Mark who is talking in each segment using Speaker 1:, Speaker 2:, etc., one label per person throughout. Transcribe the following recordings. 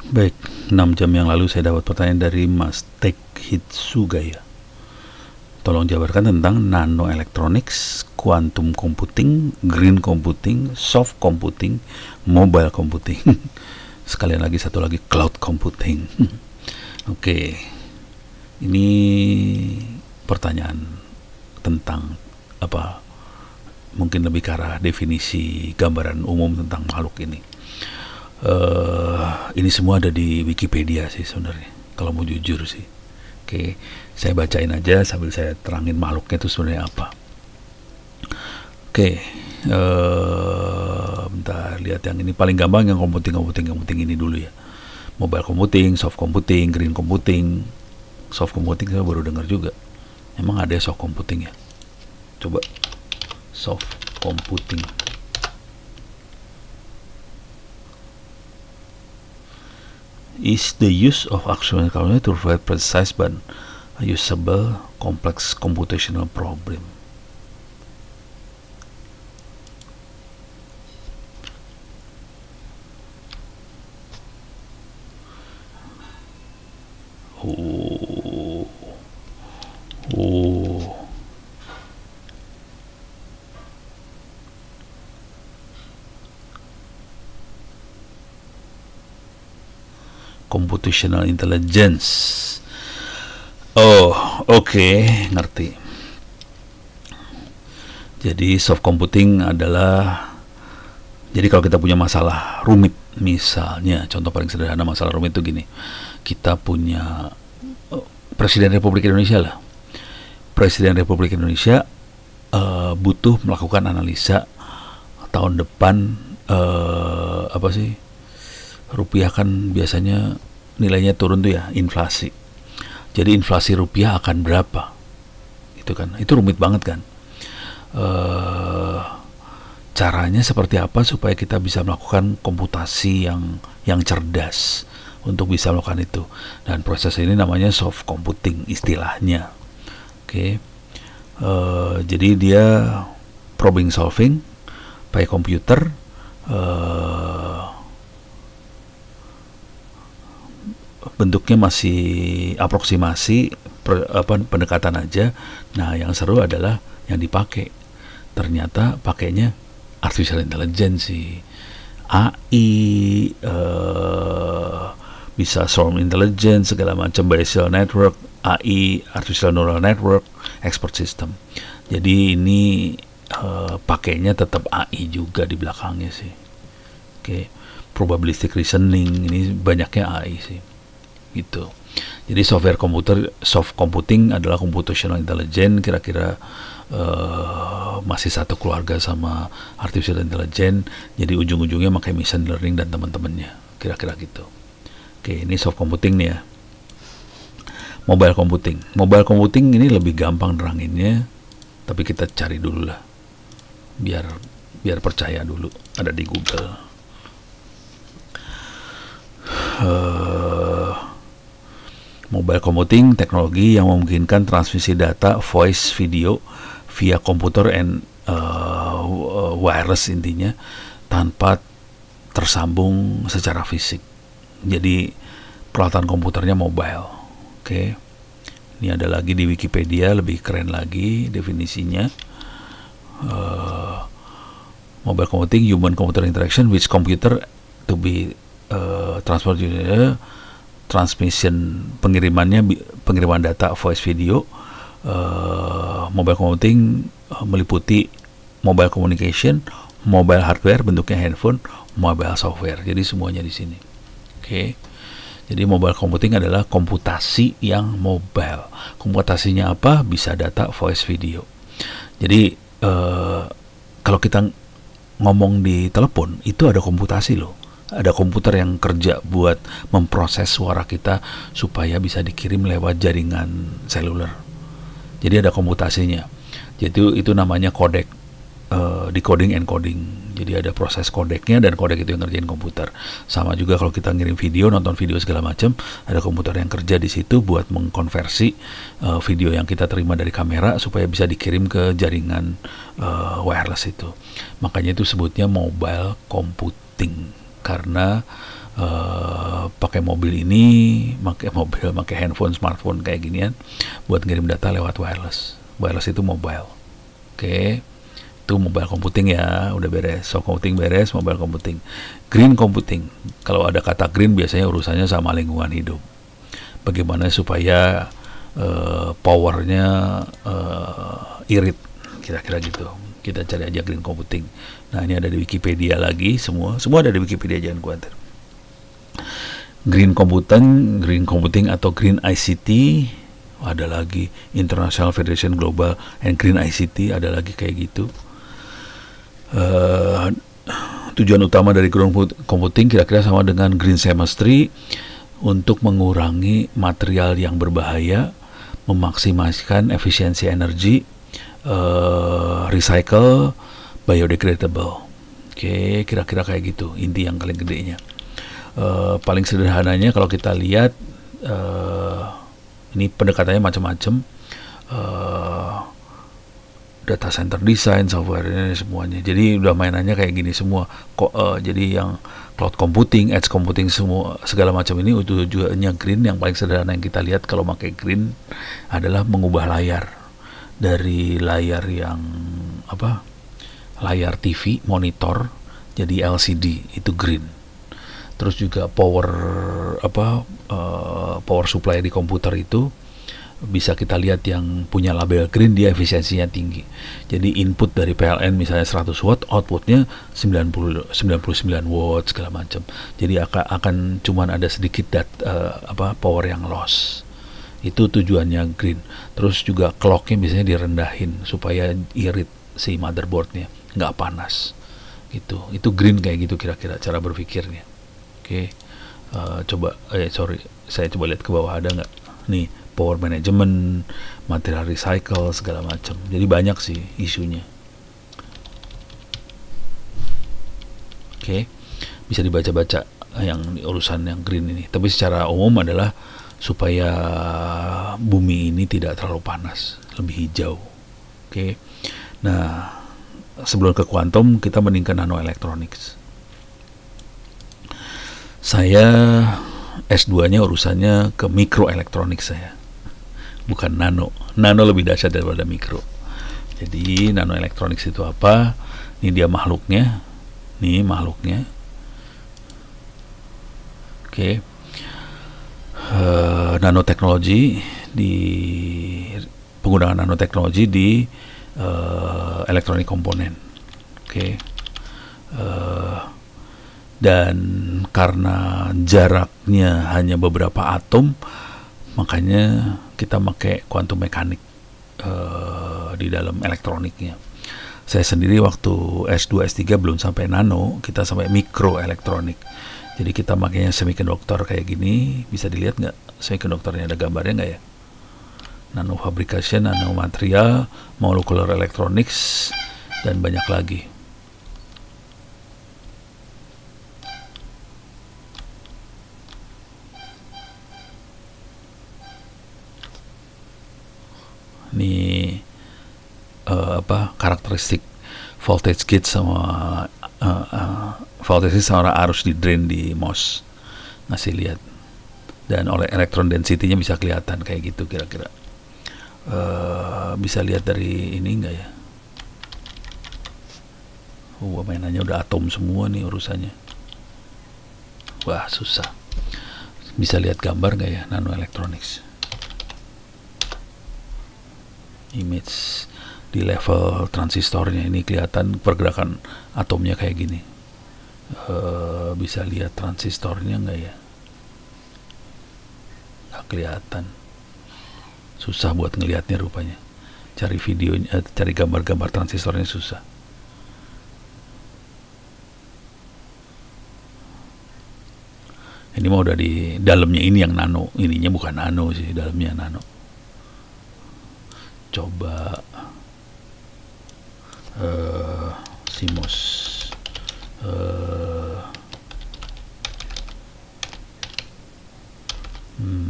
Speaker 1: Baik, 6 jam yang lalu saya dapat pertanyaan dari Mas Tek Hitsugaya. Tolong jabarkan tentang nanoelectronics, quantum computing, green computing, soft computing, mobile computing. Sekalian lagi, satu lagi, cloud computing. Oke, ini pertanyaan tentang apa? Mungkin lebih ke arah definisi gambaran umum tentang makhluk ini. Ini semua ada di Wikipedia sih sebenarnya, kalau mau jujur sih. Oke, saya bacain aja sambil saya terangin makhluknya itu sebenarnya apa. Oke, bentar, lihat yang ini paling gampang, yang computing ini dulu ya. Mobile computing, soft computing, green computing. Soft computing saya baru dengar juga. Emang ada soft computing ya? Coba soft computing. Is the use of actual calculator to provide precise but usable complex computational problem. Computational intelligence. Oh, oke, ngerti. Jadi soft computing adalah, jadi kalau kita punya masalah rumit, misalnya contoh paling sederhana masalah rumit itu gini, kita punya Presiden Republik Indonesia lah. Presiden Republik Indonesia butuh melakukan analisa tahun depan, apa sih, rupiah kan biasanya nilainya turun tuh ya, inflasi. Jadi inflasi rupiah akan berapa? Itu kan, itu rumit banget kan. Caranya seperti apa supaya kita bisa melakukan komputasi yang cerdas untuk bisa melakukan itu. Dan proses ini namanya soft computing istilahnya. Oke. Jadi dia problem solving pakai komputer, bentuknya masih aproksimasi, pendekatan aja. Nah, yang seru adalah yang dipakai. Ternyata pakainya artificial intelligence sih. AI, bisa swarm intelligence, segala macam, Bayesian network, AI, artificial neural network, expert system. Jadi ini pakainya tetap AI juga di belakangnya sih. Oke, probabilistic reasoning, ini banyaknya AI sih. Gitu. Jadi soft computing adalah computational intelligence, kira-kira masih satu keluarga sama artificial intelligence. Jadi ujung-ujungnya pakai machine learning dan teman-temannya, kira-kira gitu. Oke, ini soft computing nih ya. Mobile computing ini lebih gampang neranginnya, tapi kita cari dulu lah, biar percaya dulu. Ada di Google. Mobile computing, teknologi yang memungkinkan transmisi data, voice, video via komputer and wireless intinya, tanpa tersambung secara fisik. Jadi peralatan komputernya mobile. Oke. Ini ada lagi di Wikipedia, lebih keren lagi definisinya. Mobile computing, human computer interaction which computer to be transferred, transmission, pengiriman data, voice, video. Mobile computing meliputi mobile communication, mobile hardware bentuknya handphone, mobile software. Jadi semuanya di sini. Oke. Jadi mobile computing adalah komputasi yang mobile. Komputasinya apa? Bisa data, voice, video. Jadi kalau kita ngomong di telepon itu ada komputasi loh. Ada komputer yang kerja buat memproses suara kita supaya bisa dikirim lewat jaringan seluler. Jadi ada komputasinya. Jadi itu namanya kodek, decoding, encoding. Jadi ada proses kodeknya, dan kodek itu yang ngerjain komputer. Sama juga kalau kita ngirim video, nonton video segala macam, ada komputer yang kerja di situ buat mengkonversi video yang kita terima dari kamera supaya bisa dikirim ke jaringan wireless itu. Makanya itu sebutnya mobile computing, karena pakai mobil ini, pakai handphone, smartphone kayak ginian buat ngirim data lewat wireless. Wireless itu mobile. Oke. Itu mobile computing ya, udah beres. So computing beres, mobile computing. Green computing. Kalau ada kata green biasanya urusannya sama lingkungan hidup. Bagaimana supaya powernya irit, kira-kira gitu. Kita cari aja green computing. Nah, ini ada di Wikipedia lagi, semua ada di Wikipedia, jangan khawatir. Green computing atau Green ICT, ada lagi International Federation Global and Green ICT, ada lagi kayak gitu. Tujuan utama dari green computing kira-kira sama dengan green chemistry, untuk mengurangi material yang berbahaya, memaksimalkan efisiensi energi, recycle, biodegradable. Oke, kira-kira kayak gitu inti yang paling gedenya. Paling sederhananya kalau kita lihat, ini pendekatannya macam-macam, data center design, software ini semuanya. Jadi udah mainannya kayak gini semua. Jadi yang cloud computing, edge computing, semua segala macam ini tujuannya green. Yang paling sederhana yang kita lihat kalau pakai green adalah mengubah layar dari layar yang layar TV, monitor, jadi LCD, itu green. Terus juga power supply di komputer itu bisa kita lihat yang punya label green, dia efisiensinya tinggi. Jadi input dari PLN misalnya 100 watt, outputnya 99 watt segala macam. Jadi akan cuman ada sedikit power yang loss. Itu tujuannya green. Terus juga clocknya biasanya direndahin supaya irit si motherboardnya, nggak panas. Gitu. Itu green kayak gitu kira-kira cara berpikirnya. Oke. Saya coba lihat ke bawah, ada nggak? Nih, power management, material recycle, segala macam. Jadi banyak sih isunya. Oke. Bisa dibaca-baca yang urusan yang green ini. Tapi secara umum adalah supaya bumi ini tidak terlalu panas, lebih hijau. Oke. Nah, sebelum ke kuantum, kita mending ke nanoelectronics. Saya S2-nya urusannya ke microelectronics saya. Bukan nano. Nano lebih dahsyat daripada mikro. Jadi nanoelectronics itu apa? Ini dia makhluknya. Nih makhluknya. Oke. Nanoteknologi, di penggunaan nanoteknologi di elektronik komponen. Oke. Dan karena jaraknya hanya beberapa atom, makanya kita pakai quantum mechanics di dalam elektroniknya. Saya sendiri waktu S2, S3 belum sampai nano, kita sampai mikroelektronik. Jadi kita makanya semiconductor kayak gini, bisa dilihat nggak semikonduktornya, ada gambarnya nggak ya? Nano fabrication, nano material, molecular electronics, dan banyak lagi. Ini karakteristik voltage gate sama voltage sama arus di drain di MOS, ngasih lihat. Dan oleh electron density-nya bisa kelihatan kayak gitu kira-kira. Bisa lihat dari ini enggak ya? Mainannya udah atom semua nih urusannya. Wah, susah. Bisa lihat gambar enggak ya nanoelectronics? Image di level transistornya ini kelihatan pergerakan atomnya kayak gini. Bisa lihat transistornya enggak ya? Nggak kelihatan. Susah buat ngelihatnya rupanya. Cari videonya, cari gambar-gambar transistornya susah. Ini mau udah di dalamnya, ini yang nano, ininya bukan nano sih, dalamnya nano. Coba CMOS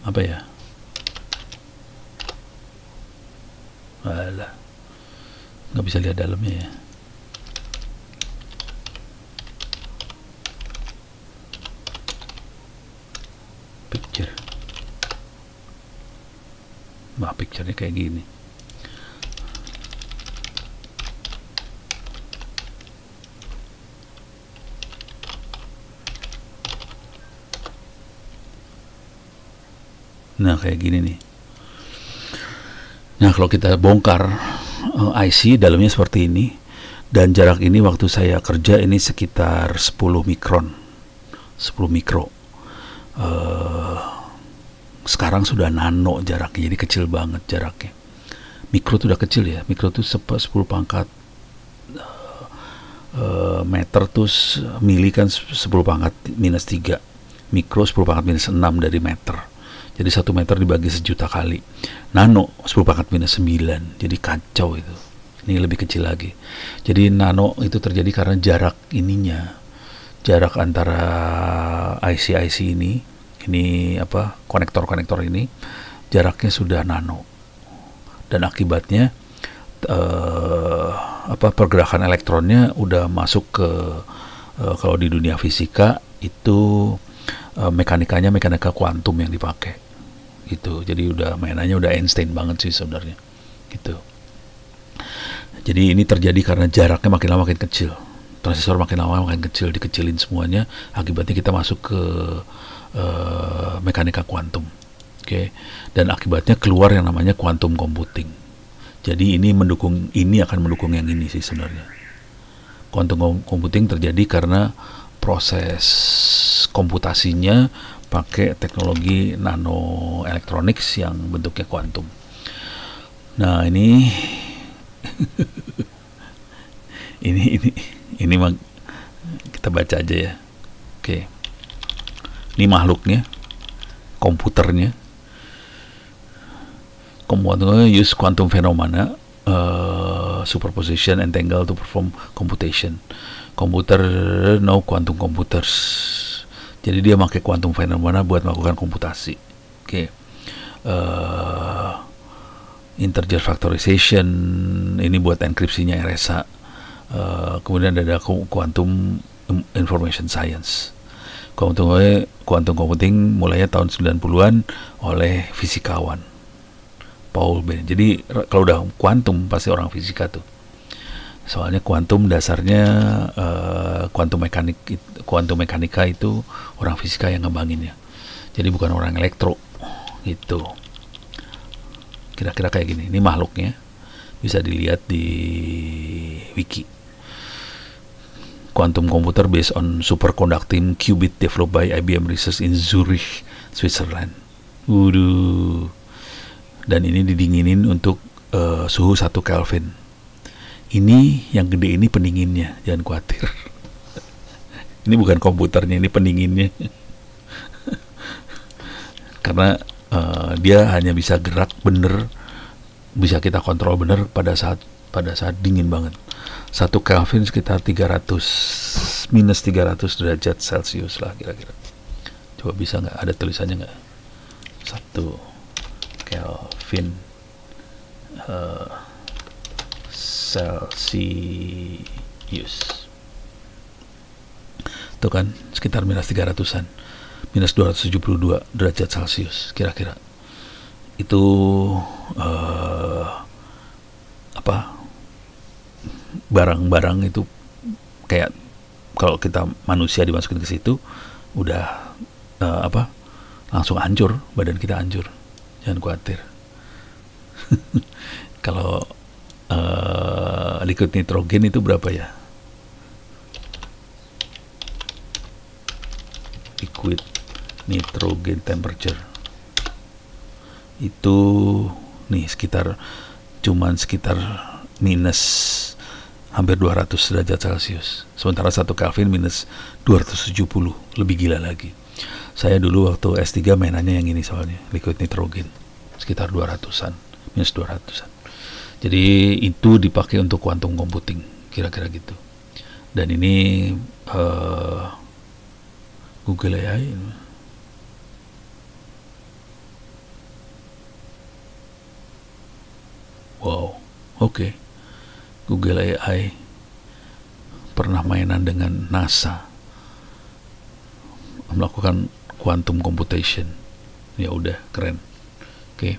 Speaker 1: apa ya? Alah, nggak bisa lihat dalamnya ya. Nah, picture-nya kayak gini. Nah, kayak gini nih. Nah, kalau kita bongkar IC dalamnya seperti ini, dan jarak ini waktu saya kerja ini sekitar 10 mikron, 10 mikro. Sekarang sudah nano jaraknya, jadi kecil banget jaraknya. Mikro itu udah kecil ya, mikro itu 10 pangkat meter tuh mili kan 10 pangkat minus 3, mikro 10 pangkat minus 6 dari meter. Jadi 1 meter dibagi sejuta kali. Nano 10 pangkat minus 9. Jadi kacau itu. Ini lebih kecil lagi. Jadi nano itu terjadi karena jarak ininya. Jarak antara IC ini apa, konektor-konektor ini jaraknya sudah nano. Dan akibatnya pergerakan elektronnya udah masuk ke kalau di dunia fisika itu mekanikanya mekanika kuantum yang dipakai. Gitu. Jadi udah mainannya udah Einstein banget sih sebenarnya. Gitu. Jadi ini terjadi karena jaraknya makin lama makin kecil. Transistor makin lama makin kecil, dikecilin semuanya. Akibatnya kita masuk ke mekanika kuantum. Oke. Dan akibatnya keluar yang namanya quantum computing. Jadi ini akan mendukung yang ini sih sebenarnya. Quantum computing terjadi karena proses komputasinya pakai teknologi nano electronics yang bentuknya kuantum. Nah, ini ini kita baca aja ya. Oke. Ini makhluknya, komputernya. Komputernya use quantum phenomena, superposition and entangle to perform computation. Komputer know quantum computers. Jadi dia pakai quantum phenomena buat melakukan komputasi. Oke. Integer factorization ini buat enkripsinya RSA. Kemudian ada quantum information science. Quantum computing mulainya tahun 90-an oleh fisikawan Paul Ben. Jadi kalau udah kuantum pasti orang fisika tuh. Soalnya kuantum dasarnya kuantum mekanika itu orang fisika yang ngembanginnya. Jadi bukan orang elektro gitu. Kira-kira kayak gini. Ini makhluknya bisa dilihat di wiki. Quantum computer based on superconducting qubit developed by IBM Research in Zurich, Switzerland. Dan ini didinginin untuk suhu 1 Kelvin. Ini yang gede ini pendinginnya, jangan khawatir. Ini bukan komputernya, ini pendinginnya. Karena dia hanya bisa gerak bener, bisa kita kontrol bener pada saat dingin banget. 1 Kelvin sekitar minus 300 derajat Celcius lah kira-kira. Coba bisa nggak? Ada tulisannya nggak? 1 Kelvin Celsius. Itu kan sekitar minus 300-an. Minus 272 derajat Celcius kira-kira. Itu barang-barang itu kayak kalau kita manusia dimasukin ke situ udah langsung hancur, badan kita hancur. Jangan khawatir. Kalau liquid nitrogen itu berapa ya? Liquid nitrogen temperature itu nih sekitar minus hampir 200 derajat Celcius. Sementara 1 Kelvin minus 270, lebih gila lagi. Saya dulu waktu S3 mainannya yang ini soalnya, liquid nitrogen. Sekitar 200-an, minus 200-an. Jadi itu dipakai untuk quantum computing, kira-kira gitu. Dan ini Google AI. Wow, oke. Google AI pernah mainan dengan NASA melakukan quantum computation. Ya udah, keren. Oke.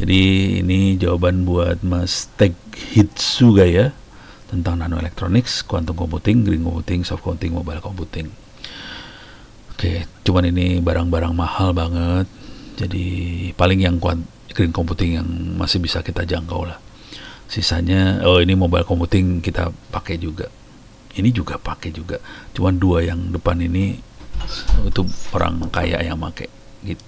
Speaker 1: Jadi ini jawaban buat Mas Teg Hitsuga ya, tentang nanoelectronics, quantum computing, green computing, soft computing, mobile computing. Oke, cuman ini barang-barang mahal banget. Jadi paling yang green computing yang masih bisa kita jangkau lah. Sisanya, ini mobile computing kita pakai juga. Ini juga pakai juga. Cuman dua yang depan ini itu orang kaya yang pakai gitu.